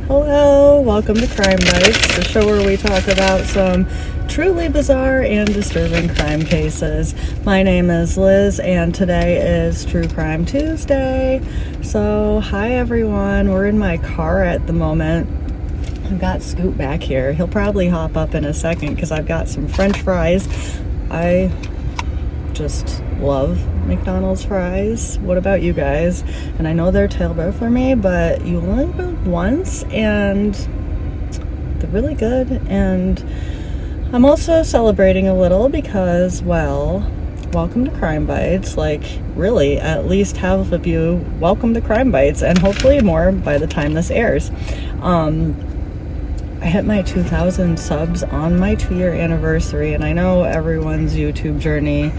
Hello, welcome to Crime Bytes, the show where we talk about some truly bizarre and disturbing crime cases. My name is Liz, and today is True Crime Tuesday. So, hi everyone. We're in my car at the moment. I've got Scoot back here. He'll probably hop up in a second because I've got some French fries. I just love McDonald's fries. What about you guys? And I know they're tailbar for me, but you only live once, and they're really good. And I'm also celebrating a little because, well, welcome to Crime Bytes. Like, really, at least half of you, welcome to Crime Bytes, and hopefully more by the time this airs. I hit my 2,000 subs on my 2-year anniversary, and I know everyone's YouTube journey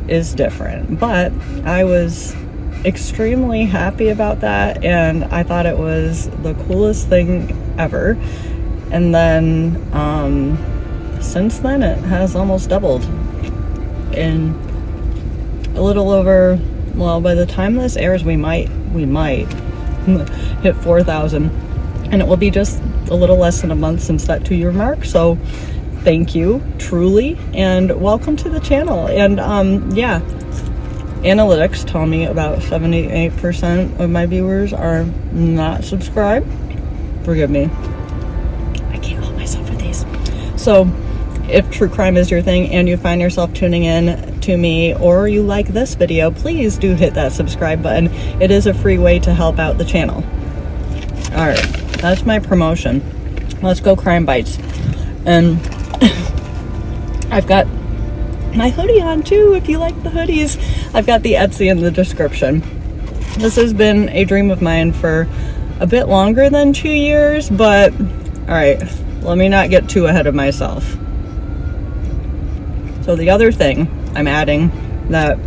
is different, but I was extremely happy about that, and I thought it was the coolest thing ever. And then since then it has almost doubled in a little over, well, by the time this airs we might hit 4,000, and it will be just a little less than a month since that 2-year mark. So thank you, truly, and welcome to the channel. And yeah, analytics tell me about 78% of my viewers are not subscribed. Forgive me, I can't help myself with these. So if true crime is your thing and you find yourself tuning in to me, or you like this video, please do hit that subscribe button. It is a free way to help out the channel. All right, that's my promotion. Let's go Crime Bytes. And I've got my hoodie on too, if you like the hoodies. I've got the Etsy in the description. This has been a dream of mine for a bit longer than 2 years, but all right, let me not get too ahead of myself. So the other thing I'm adding, that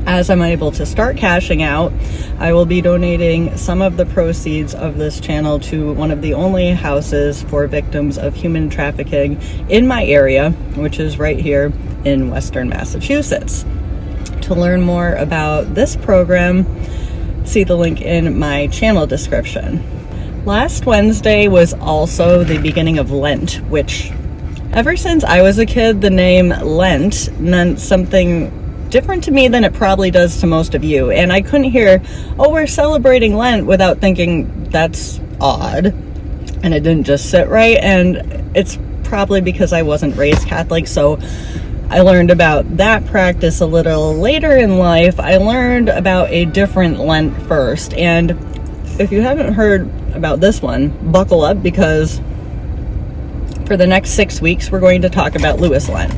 as I'm able to start cashing out, I will be donating some of the proceeds of this channel to one of the only houses for victims of human trafficking in my area, which is right here in Western Massachusetts. To learn more about this program, see the link in my channel description. Last Wednesday was also the beginning of Lent, which ever since I was a kid, the name Lent meant something different to me than it probably does to most of you. And I couldn't hear, oh, we're celebrating Lent, without thinking that's odd. And it didn't just sit right. And it's probably because I wasn't raised Catholic. So I learned about that practice a little later in life. I learned about a different Lent first. And if you haven't heard about this one, buckle up, because for the next 6 weeks, we're going to talk about Lewis Lent.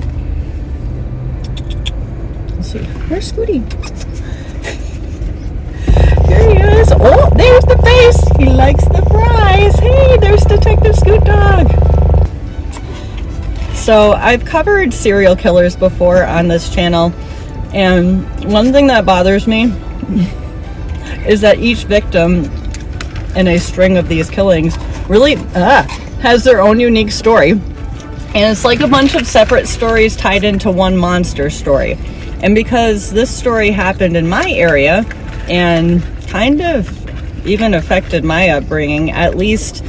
Where's Scooty? Here he is. Oh, there's the face. He likes the fries. Hey, there's Detective Scoot Dog. So I've covered serial killers before on this channel, and one thing that bothers me is that each victim in a string of these killings really has their own unique story. And it's like a bunch of separate stories tied into one monster story. And because this story happened in my area and kind of even affected my upbringing, at least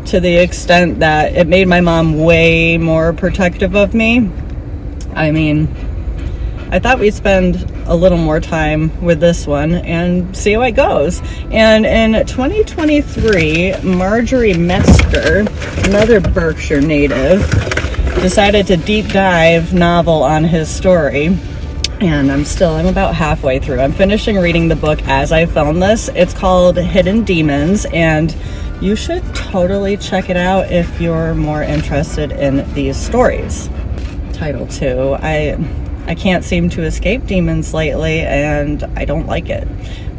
to the extent that it made my mom way more protective of me, I mean, I thought we'd spend a little more time with this one and see how it goes. And in 2023, Marjorie Metzger, another Berkshire native, decided to deep dive novel on his story, and I'm about halfway through. I'm finishing reading the book as I film this. It's called Hidden Demons, and you should totally check it out if you're more interested in these stories. Title 2. I can't seem to escape demons lately, and I don't like it,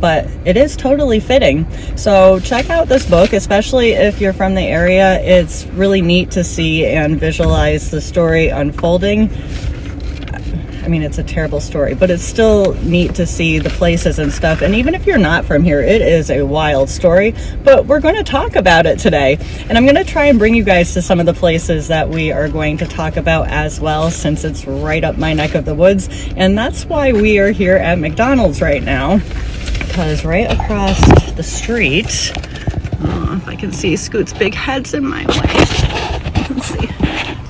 but it is totally fitting. So check out this book, especially if you're from the area. It's really neat to see and visualize the story unfolding. I mean, it's a terrible story, but it's still neat to see the places and stuff. And even if you're not from here, it is a wild story, but we're going to talk about it today. And I'm going to try and bring you guys to some of the places that we are going to talk about as well, since it's right up my neck of the woods. And that's why we are here at McDonald's right now, because right across the street, if I I can see Scoot's big head's in my way. You can see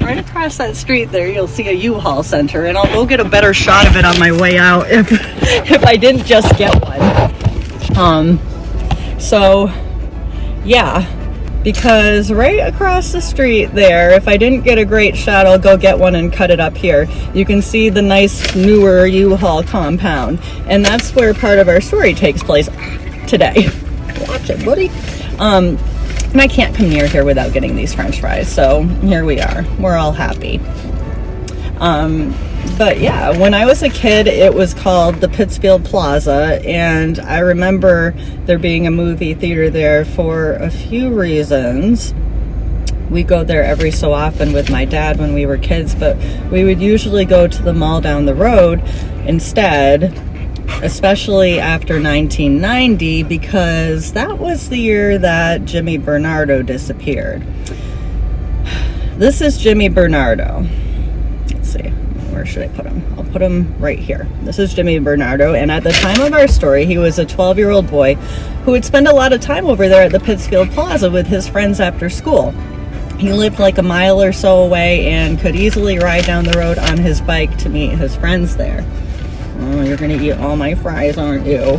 right across that street there, you'll see a U-Haul center, and I'll go get a better shot of it on my way out if I didn't just get one. So yeah, because right across the street there, if I didn't get a great shot, I'll go get one and cut it up here. You can see the nice newer U-Haul compound, and that's where part of our story takes place today. Watch it, buddy. And I can't come near here without getting these french fries, so here we are. We're all happy. But yeah, when I was a kid, it was called the Pittsfield Plaza, and I remember there being a movie theater there for a few reasons. We go there every so often with my dad when we were kids, but we would usually go to the mall down the road instead, especially after 1990, because that was the year that Jimmy Bernardo disappeared. This is Jimmy Bernardo. Let's see, where should I put him? I'll put him right here. This is Jimmy Bernardo, and at the time of our story, he was a 12-year-old boy who would spend a lot of time over there at the Pittsfield Plaza with his friends after school. He lived like a mile or so away and could easily ride down the road on his bike to meet his friends there. Oh, you're gonna eat all my fries, aren't you?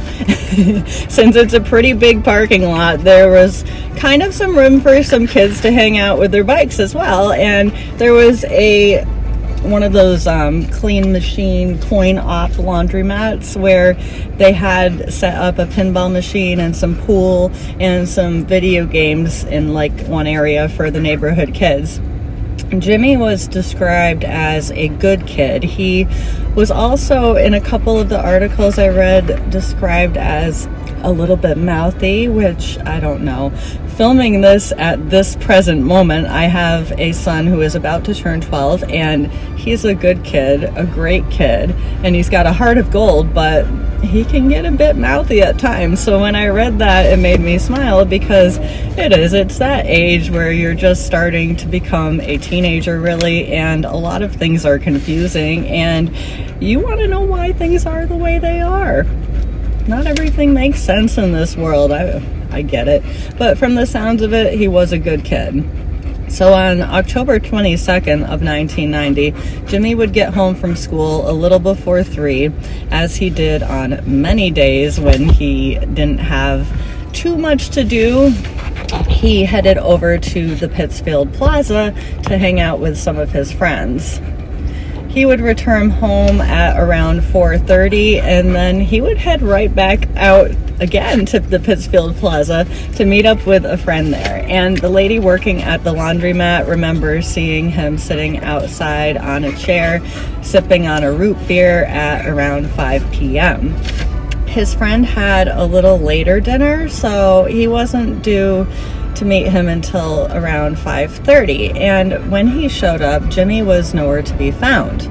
Since it's a pretty big parking lot, there was kind of some room for some kids to hang out with their bikes as well, and there was one of those clean machine coin-op laundromats where they had set up a pinball machine and some pool and some video games in like one area for the neighborhood kids. Jimmy was described as a good kid. He was also, in a couple of the articles I read, described as a little bit mouthy, which I don't know. Filming this at this present moment, I have a son who is about to turn 12, and he's a good kid, a great kid, and he's got a heart of gold, but he can get a bit mouthy at times. So when I read that, it made me smile, because it's that age where you're just starting to become a teenager, really, and a lot of things are confusing, and you want to know why things are the way they are. Not everything makes sense in this world. I get it. But from the sounds of it, he was a good kid. So on October 22nd of 1990, Jimmy would get home from school a little before 3, as he did on many days when he didn't have too much to do. He headed over to the Pittsfield Plaza to hang out with some of his friends. He would return home at around 4:30, and then he would head right back out again to the Pittsfield Plaza to meet up with a friend there. And the lady working at the laundromat remembers seeing him sitting outside on a chair, sipping on a root beer at around 5 p.m. His friend had a little later dinner, so he wasn't due to meet him until around 5:30, and when he showed up, Jimmy was nowhere to be found.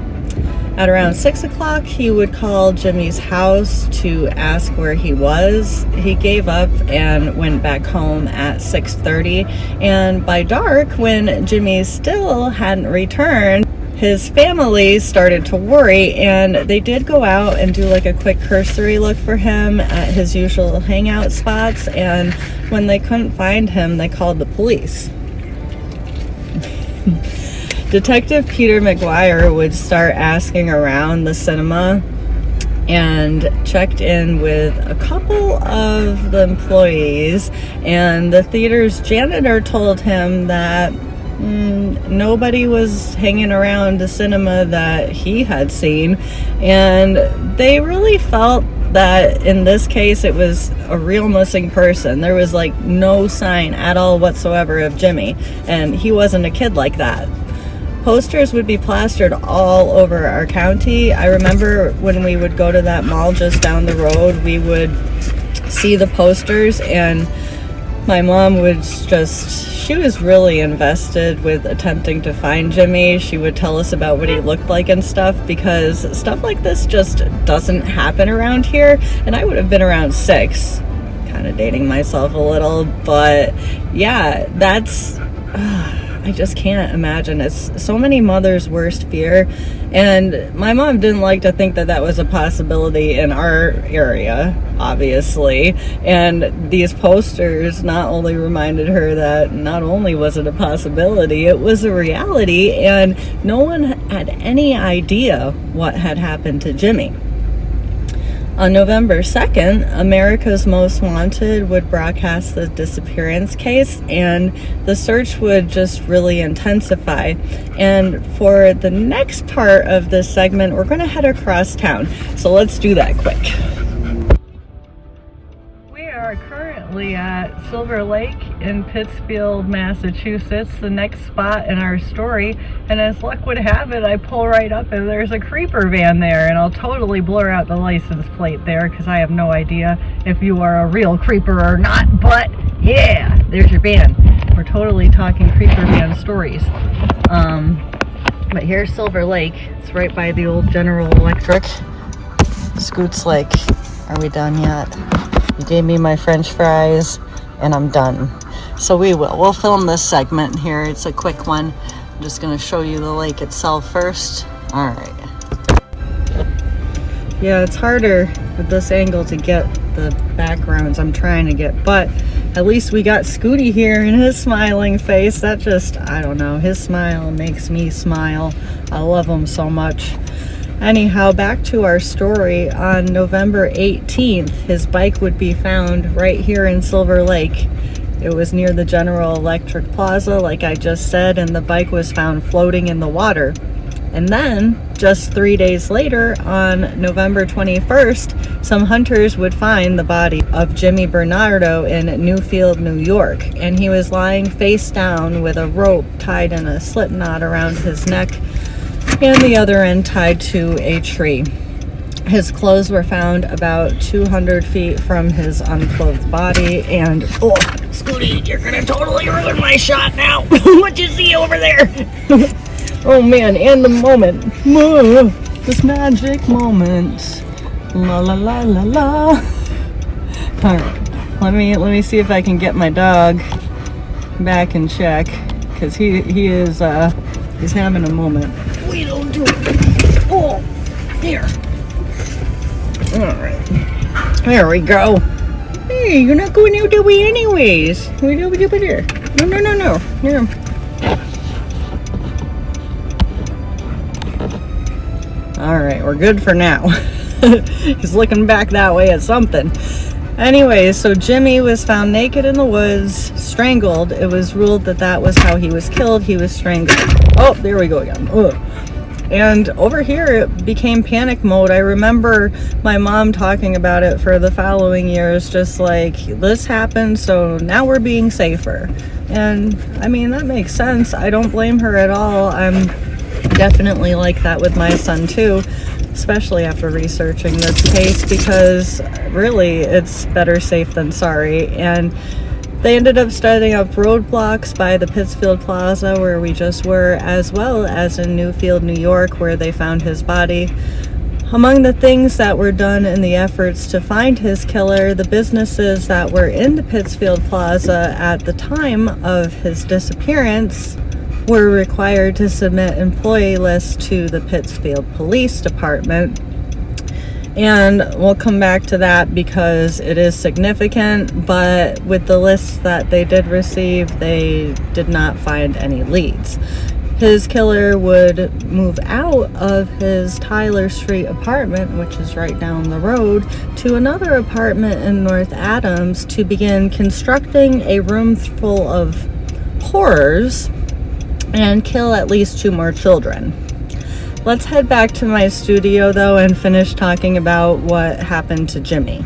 At around 6 o'clock, he would call Jimmy's house to ask where he was. He gave up and went back home at 6:30, and by dark, when Jimmy still hadn't returned, his family started to worry, and they did go out and do like a quick cursory look for him at his usual hangout spots, and when they couldn't find him, they called the police. Detective Peter McGuire would start asking around the cinema and checked in with a couple of the employees, and the theater's janitor told him that nobody was hanging around the cinema that he had seen, and they really felt that in this case it was a real missing person. There was like no sign at all whatsoever of Jimmy, and he wasn't a kid like that. Posters would be plastered all over our county. I remember when we would go to that mall just down the road, we would see the posters, and my mom would she was really invested with attempting to find Jimmy. She would tell us about what he looked like and stuff, because stuff like this just doesn't happen around here. And I would have been around 6, kind of dating myself a little, but yeah, I just can't imagine. It's so many mothers' worst fear, and my mom didn't like to think that that was a possibility in our area, obviously. And these posters not only reminded her that not only was it a possibility, it was a reality, and no one had any idea what had happened to Jimmy. On November 2nd, America's Most Wanted would broadcast the disappearance case, and the search would just really intensify. And for the next part of this segment, we're going to head across town. So let's do that quick. We are currently at Silver Lake in Pittsfield, Massachusetts, the next spot in our story. And as luck would have it, I pull right up and there's a creeper van there, and I'll totally blur out the license plate there because I have no idea if you are a real creeper or not. But yeah, there's your van. We're totally talking creeper van stories. But here's Silver Lake. It's right by the old General Electric. Scoot's like, are we done yet? You gave me my French fries and I'm done. So we'll film this segment here. It's a quick one. I'm just going to show you the lake itself first. All right. Yeah, it's harder with this angle to get the backgrounds I'm trying to get, but at least we got Scooty here and his smiling face. That just, I don't know, his smile makes me smile. I love him so much. Anyhow, back to our story. On November 18th, his bike would be found right here in Silver Lake. It was near the General Electric Plaza, like I just said, and the bike was found floating in the water. And then, just 3 days later, on November 21st, some hunters would find the body of Jimmy Bernardo in Newfield, New York. And he was lying face down with a rope tied in a slip knot around his neck, and the other end tied to a tree. His clothes were found about 200 feet from his unclothed body, and oh, Scooty, you're gonna totally ruin my shot now. What you see over there? Oh man, and the moment, this magic moment, la la la la la. All right, let me see if I can get my dog back in check, because he is he's having a moment. We don't do it. Oh, here. All right. There we go. Hey, you're not going out that way anyways. We do it here. No. Here. All right, we're good for now. He's looking back that way at something. Anyway, so Jimmy was found naked in the woods, strangled. It was ruled that that was how he was killed. He was strangled. Oh, there we go again. Ugh. And over here, it became panic mode. I remember my mom talking about it for the following years, just like, this happened, so now we're being safer. And, I mean, that makes sense. I don't blame her at all. I'm definitely like that with my son, too, especially after researching this case, because, really, it's better safe than sorry. And they ended up setting up roadblocks by the Pittsfield Plaza where we just were, as well as in Newfield, New York, where they found his body. Among the things that were done in the efforts to find his killer, the businesses that were in the Pittsfield Plaza at the time of his disappearance were required to submit employee lists to the Pittsfield Police Department. And we'll come back to that because it is significant, but with the lists that they did receive, they did not find any leads. His killer would move out of his Tyler Street apartment, which is right down the road, to another apartment in North Adams to begin constructing a room full of horrors and kill at least 2 more children. Let's head back to my studio, though, and finish talking about what happened to Jimmy.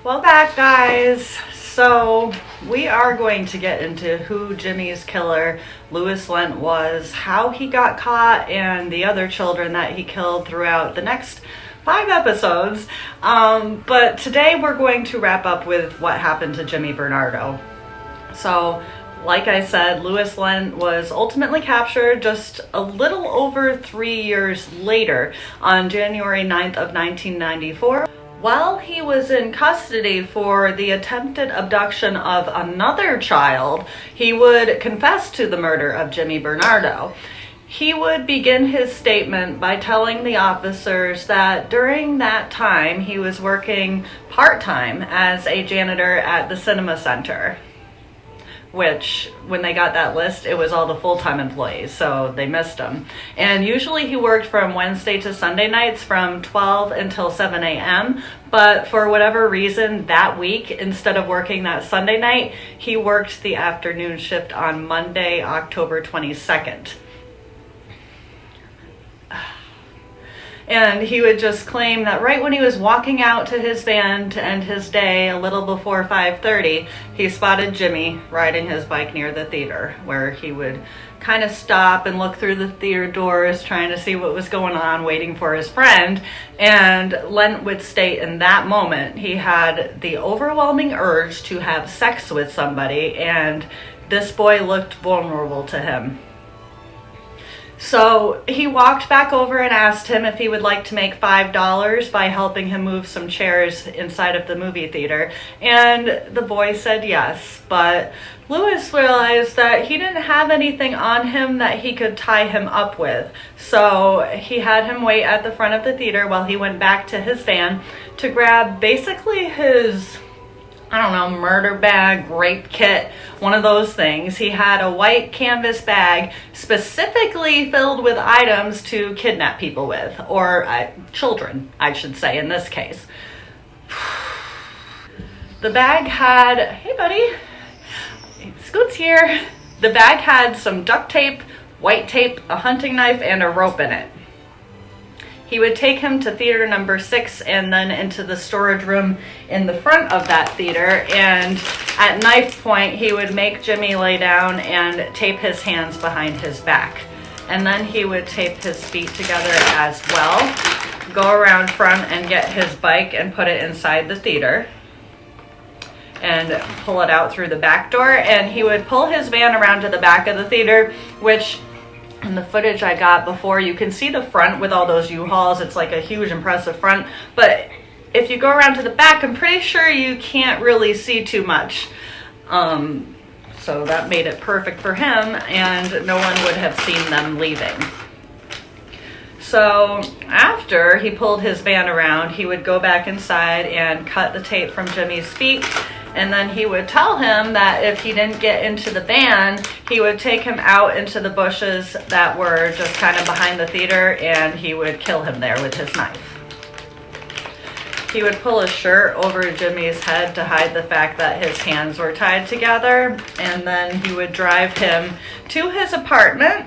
Well, back, guys. So we are going to get into who Jimmy's killer, Louis Lent, was, how he got caught, and the other children that he killed throughout the next 5 episodes. But today we're going to wrap up with what happened to Jimmy Bernardo. So, like I said, Louis Lent was ultimately captured just a little over 3 years later on January 9th of 1994. while he was in custody for the attempted abduction of another child, he would confess to the murder of Jimmy Bernardo. He would begin his statement by telling the officers that during that time he was working part-time as a janitor at the cinema center, which when they got that list, it was all the full-time employees, so they missed him. And usually he worked from Wednesday to Sunday nights from 12 until 7 a.m., but for whatever reason that week, instead of working that Sunday night, he worked the afternoon shift on Monday, October 22nd. And he would just claim that right when he was walking out to his van to end his day a little before 5:30, he spotted Jimmy riding his bike near the theater, where he would kind of stop and look through the theater doors trying to see what was going on, waiting for his friend. And Lent would state in that moment he had the overwhelming urge to have sex with somebody, and this boy looked vulnerable to him. So he walked back over and asked him if he would like to make $5 by helping him move some chairs inside of the movie theater. And the boy said yes, but Lewis realized that he didn't have anything on him that he could tie him up with. So he had him wait at the front of the theater while he went back to his van to grab basically his, I don't know, murder bag, rape kit, one of those things. He had a white canvas bag specifically filled with items to kidnap people with, or children, I should say in this case. The bag had, hey buddy, Scoot's here. The bag had some duct tape, white tape, a hunting knife, and a rope in it. He would take him to theater number 6 and then into the storage room in the front of that theater, and at knife point he would make Jimmy lay down and tape his hands behind his back. And then he would tape his feet together as well, go around front and get his bike and put it inside the theater and pull it out through the back door, and he would pull his van around to the back of the theater, which in the footage I got before, you can see the front with all those U-Hauls. It's like a huge, impressive front. But if you go around to the back, I'm pretty sure you can't really see too much. So that made it perfect for him, and no one would have seen them leaving. So after he pulled his van around, he would go back inside and cut the tape from Jimmy's feet. And then he would tell him that if he didn't get into the van, he would take him out into the bushes that were just kind of behind the theater, and he would kill him there with his knife. He would pull his shirt over Jimmy's head to hide the fact that his hands were tied together, and then he would drive him to his apartment.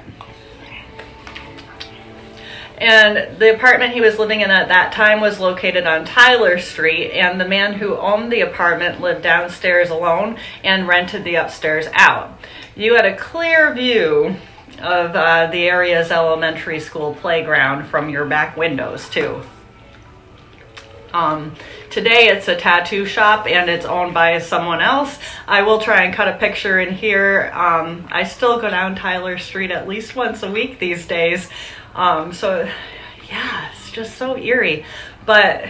And the apartment he was living in at that time was located on Tyler Street, and the man who owned the apartment lived downstairs alone and rented the upstairs out. You had a clear view of the area's elementary school playground from your back windows too. Today it's a tattoo shop and it's owned by someone else. I will try and cut a picture in here. I still go down Tyler Street at least once a week these days. So yeah, it's just so eerie. But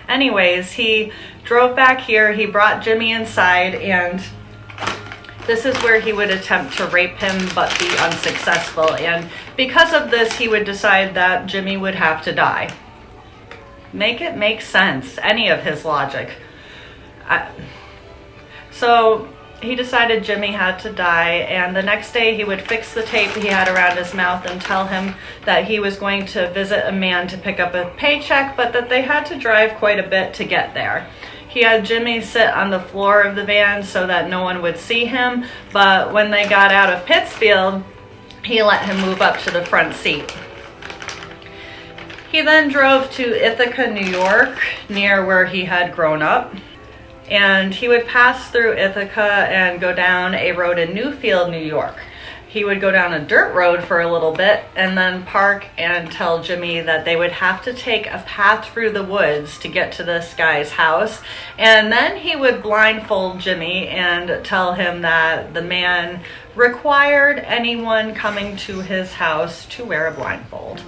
anyways, he drove back here, he brought Jimmy inside, and this is where he would attempt to rape him but be unsuccessful. And because of this, he would decide that Jimmy would have to die. Make it make sense, any of his logic. So he decided Jimmy had to die, and the next day he would fix the tape he had around his mouth and tell him that he was going to visit a man to pick up a paycheck, but that they had to drive quite a bit to get there. He had Jimmy sit on the floor of the van so that no one would see him, but when they got out of Pittsfield, he let him move up to the front seat. He then drove to Ithaca, New York, near where he had grown up. And he would pass through Ithaca and go down a road in Newfield, New York. He would go down a dirt road for a little bit and then park and tell Jimmy that they would have to take a path through the woods to get to this guy's house. And then he would blindfold Jimmy and tell him that the man required anyone coming to his house to wear a blindfold.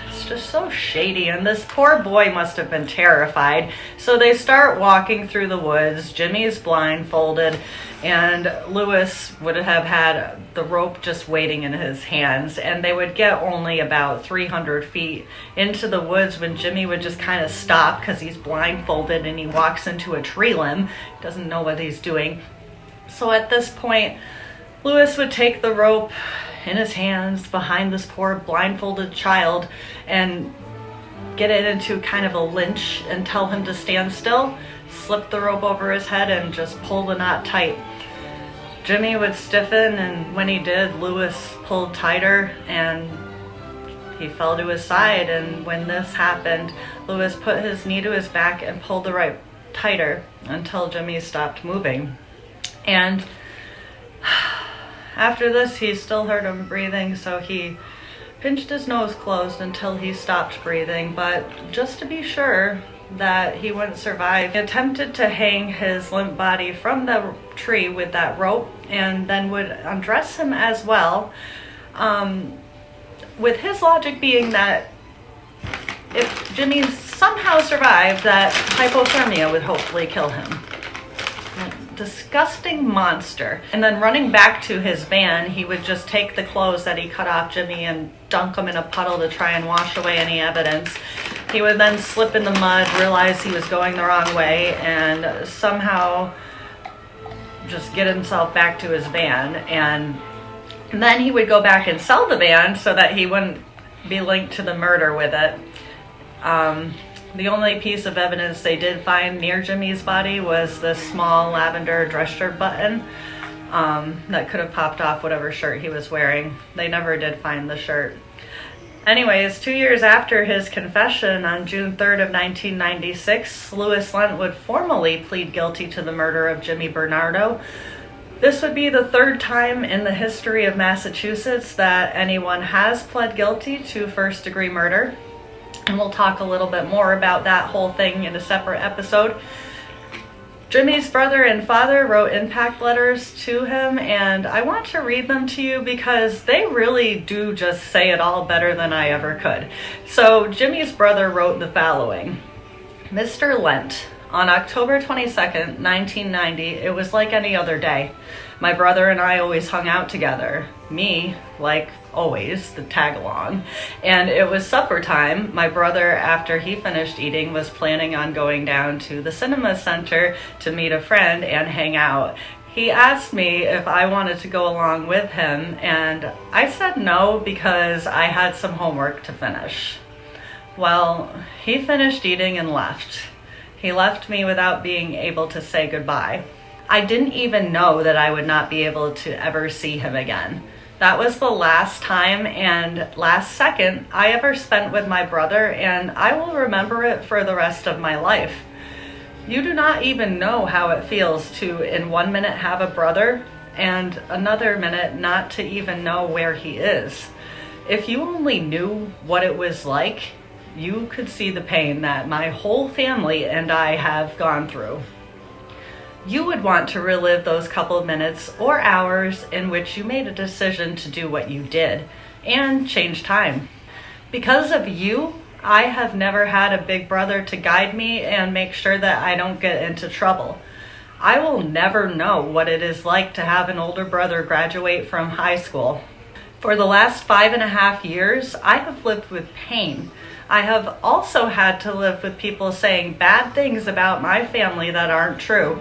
It's just so shady, and this poor boy must have been terrified. So they start walking through the woods. Jimmy's blindfolded, and Louis would have had the rope just waiting in his hands, and they would get only about 300 feet into the woods when Jimmy would just kind of stop because he's blindfolded and he walks into a tree limb, doesn't know what he's doing. So at this point, Louis would take the rope in his hands behind this poor blindfolded child and get it into kind of a lynch and tell him to stand still, slip the rope over his head, and just pull the knot tight. Jimmy would stiffen, and when he did, Louis pulled tighter and he fell to his side. And when this happened, Louis put his knee to his back and pulled the rope tighter until Jimmy stopped moving. And after this, he still heard him breathing, so he pinched his nose closed until he stopped breathing. But just to be sure that he wouldn't survive, he attempted to hang his limp body from the tree with that rope and then would undress him as well, with his logic being that if Jimmy somehow survived, that hypothermia would hopefully kill him. Disgusting monster. And then running back to his van, he would just take the clothes that he cut off Jimmy and dunk them in a puddle to try and wash away any evidence. He would then slip in the mud, realize he was going the wrong way, and somehow just get himself back to his van. And then he would go back and sell the van so that he wouldn't be linked to the murder with it. The only piece of evidence they did find near Jimmy's body was this small lavender dress shirt button that could have popped off whatever shirt he was wearing. They never did find the shirt. Anyways, 2 years after his confession on June 3rd of 1996, Louis Lent would formally plead guilty to the murder of Jimmy Bernardo. This would be the third time in the history of Massachusetts that anyone has pled guilty to first-degree murder. And we'll talk a little bit more about that whole thing in a separate episode. Jimmy's brother and father wrote impact letters to him, and I want to read them to you because they really do just say it all better than I ever could. So Jimmy's brother wrote the following. Mr. Lent, on October 22nd, 1990, it was like any other day. My brother and I always hung out together. Me, like always, the tag along. And it was supper time. My brother, after he finished eating, was planning on going down to the cinema center to meet a friend and hang out. He asked me if I wanted to go along with him, and I said no because I had some homework to finish. Well, he finished eating and left. He left me without being able to say goodbye. I didn't even know that I would not be able to ever see him again. That was the last time and last second I ever spent with my brother, and I will remember it for the rest of my life. You do not even know how it feels to, in 1 minute, have a brother, and another minute not to even know where he is. If you only knew what it was like, you could see the pain that my whole family and I have gone through. You would want to relive those couple of minutes or hours in which you made a decision to do what you did and change time. Because of you, I have never had a big brother to guide me and make sure that I don't get into trouble. I will never know what it is like to have an older brother graduate from high school. For the last 5.5 years, I have lived with pain. I have also had to live with people saying bad things about my family that aren't true.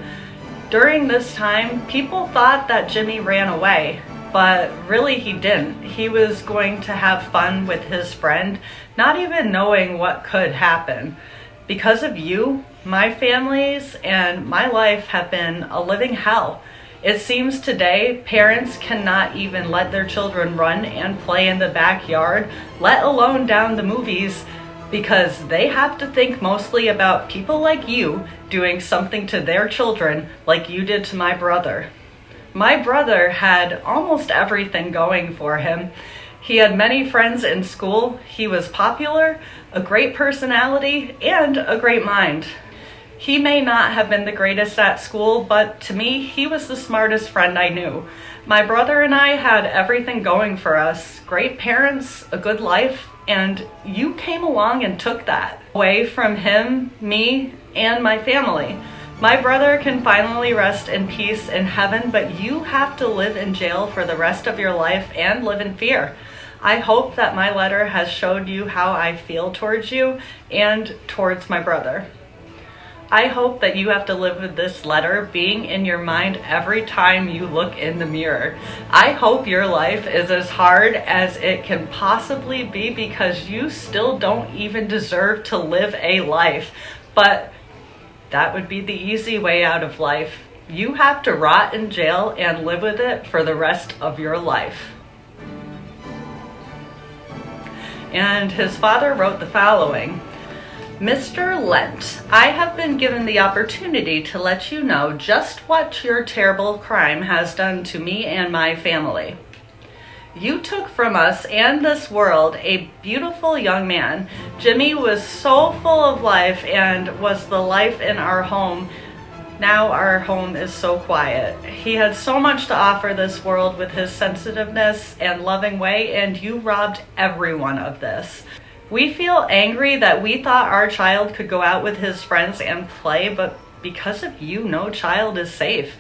During this time, people thought that Jimmy ran away, but really he didn't. He was going to have fun with his friend, not even knowing what could happen. Because of you, my families and my life have been a living hell. It seems today parents cannot even let their children run and play in the backyard, let alone down the movies, because they have to think mostly about people like you doing something to their children like you did to my brother. My brother had almost everything going for him. He had many friends in school, he was popular, a great personality, and a great mind. He may not have been the greatest at school, but to me, he was the smartest friend I knew. My brother and I had everything going for us, great parents, a good life, And you came along and took that away from him, me, and my family. My brother can finally rest in peace in heaven, but you have to live in jail for the rest of your life and live in fear. I hope that my letter has showed you how I feel towards you and towards my brother. I hope that you have to live with this letter being in your mind every time you look in the mirror. I hope your life is as hard as it can possibly be, because you still don't even deserve to live a life. But that would be the easy way out of life. You have to rot in jail and live with it for the rest of your life. And his father wrote the following. Mr. Lent, I have been given the opportunity to let you know just what your terrible crime has done to me and my family. You took from us and this world a beautiful young man. Jimmy was so full of life and was the life in our home. Now our home is so quiet. He had so much to offer this world with his sensitiveness and loving way, and you robbed everyone of this. We feel angry that we thought our child could go out with his friends and play, but because of you, no child is safe.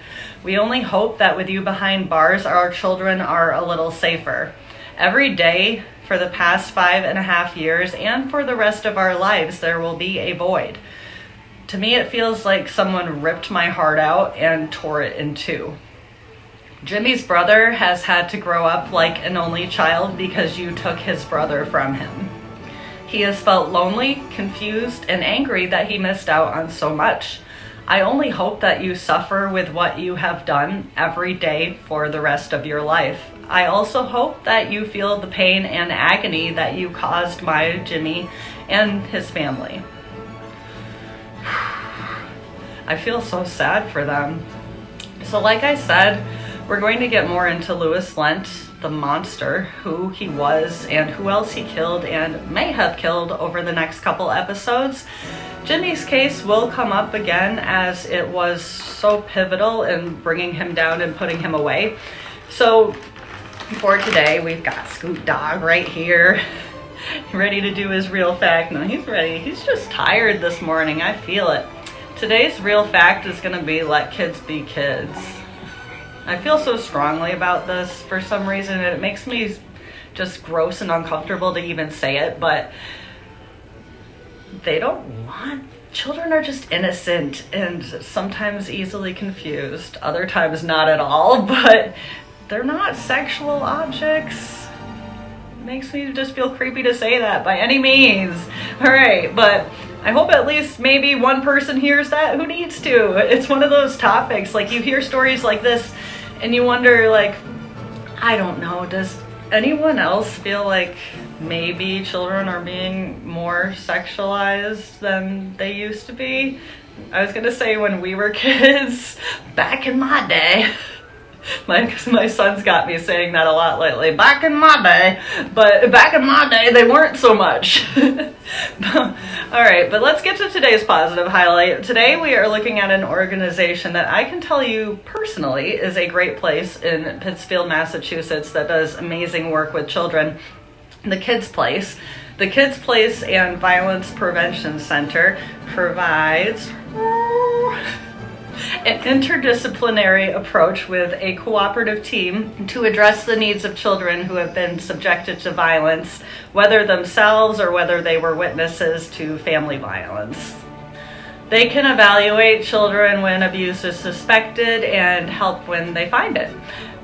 We only hope that with you behind bars, our children are a little safer. Every day for the past 5.5 years and for the rest of our lives, there will be a void. To me, it feels like someone ripped my heart out and tore it in two. Jimmy's brother has had to grow up like an only child because you took his brother from him. He has felt lonely, confused, and angry that he missed out on so much. I only hope that you suffer with what you have done every day for the rest of your life. I also hope that you feel the pain and agony that you caused my Jimmy and his family. I feel so sad for them. So like I said, we're going to get more into Louis Lent, the monster, who he was and who else he killed and may have killed over the next couple episodes. Jimmy's case will come up again as it was so pivotal in bringing him down and putting him away. So for today, we've got Scoot Dog right here, ready to do his real fact. No, he's ready. He's just tired this morning. I feel it. Today's real fact is going to be let kids be kids. I feel so strongly about this for some reason, and it makes me just gross and uncomfortable to even say it, but children are just innocent and sometimes easily confused, other times not at all, but they're not sexual objects. It makes me just feel creepy to say that by any means. All right, but I hope at least maybe one person hears that who needs to. It's one of those topics, like you hear stories like this and you wonder, like, I don't know, does anyone else feel like maybe children are being more sexualized than they used to be? I was gonna say when we were kids, back in my day. My son's got me saying that a lot lately. Back in my day. But back in my day, they weren't so much. All right, but let's get to today's positive highlight. Today we are looking at an organization that I can tell you personally is a great place in Pittsfield, Massachusetts that does amazing work with children. The Kids Place. The Kids Place and Violence Prevention Center provides an interdisciplinary approach with a cooperative team to address the needs of children who have been subjected to violence, whether themselves or whether they were witnesses to family violence. They can evaluate children when abuse is suspected and help when they find it.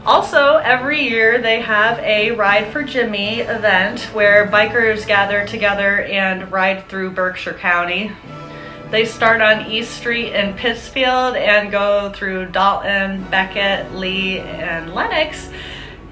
Also, every year they have a Ride for Jimmy event where bikers gather together and ride through Berkshire County. They start on East Street in Pittsfield and go through Dalton, Beckett, Lee, and Lenox,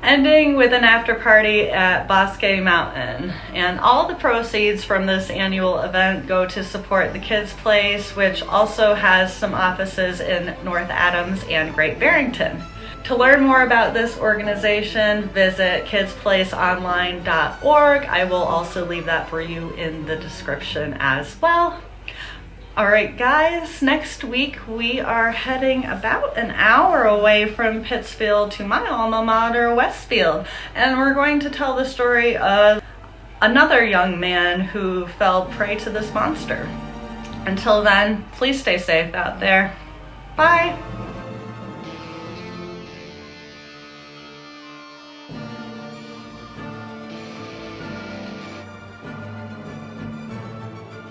ending with an after party at Bosque Mountain. And all the proceeds from this annual event go to support the Kids Place, which also has some offices in North Adams and Great Barrington. To learn more about this organization, visit kidsplaceonline.org. I will also leave that for you in the description as well. All right, guys, next week we are heading about an hour away from Pittsfield to my alma mater, Westfield, and we're going to tell the story of another young man who fell prey to this monster. Until then, please stay safe out there. Bye.